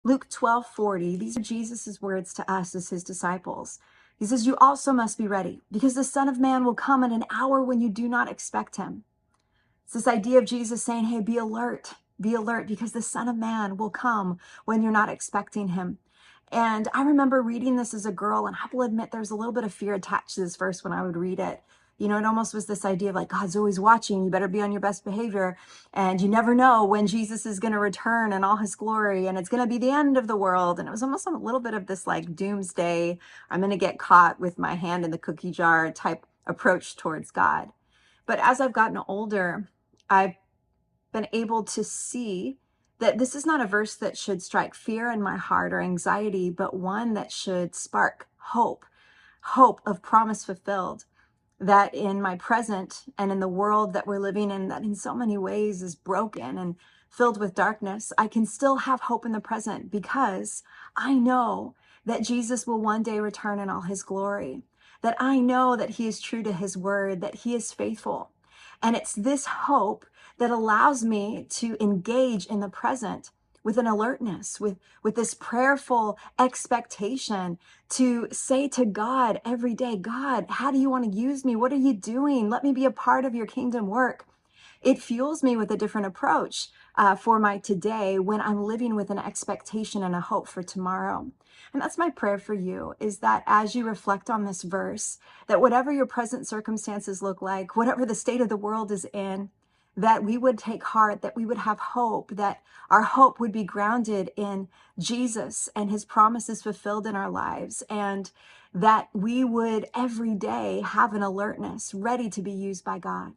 Luke 12:40, these are Jesus's words to us as his disciples. He says, "You also must be ready, because the Son of Man will come at an hour when you do not expect him." It's this idea of Jesus saying, hey, be alert, because the Son of Man will come when you're not expecting him. And I remember reading this as a girl, and I will admit there's a little bit of fear attached to this verse when I would read it. You know, it almost was this idea of like, God's always watching, you better be on your best behavior. And you never know when Jesus is going to return in all his glory, and it's going to be the end of the world. And it was almost a little bit of this like doomsday, I'm going to get caught with my hand in the cookie jar type approach towards God. But as I've gotten older, I've been able to see that this is not a verse that should strike fear in my heart or anxiety, but one that should spark hope of promise fulfilled, that in my present and in the world that we're living in, that in so many ways is broken and filled with darkness, I can still have hope in the present because I know that Jesus will one day return in all his glory, that I know that he is true to his word, that he is faithful. And it's this hope that allows me to engage in the present with an alertness, with this prayerful expectation to say to God every day, God, how do you want to use me? What are you doing? Let me be a part of your kingdom work. It fuels me with a different approach for my today when I'm living with an expectation and a hope for tomorrow. And that's my prayer for you, is that as you reflect on this verse, that whatever your present circumstances look like, whatever the state of the world is in, that we would take heart, that we would have hope, that our hope would be grounded in Jesus and his promises fulfilled in our lives, and that we would every day have an alertness ready to be used by God.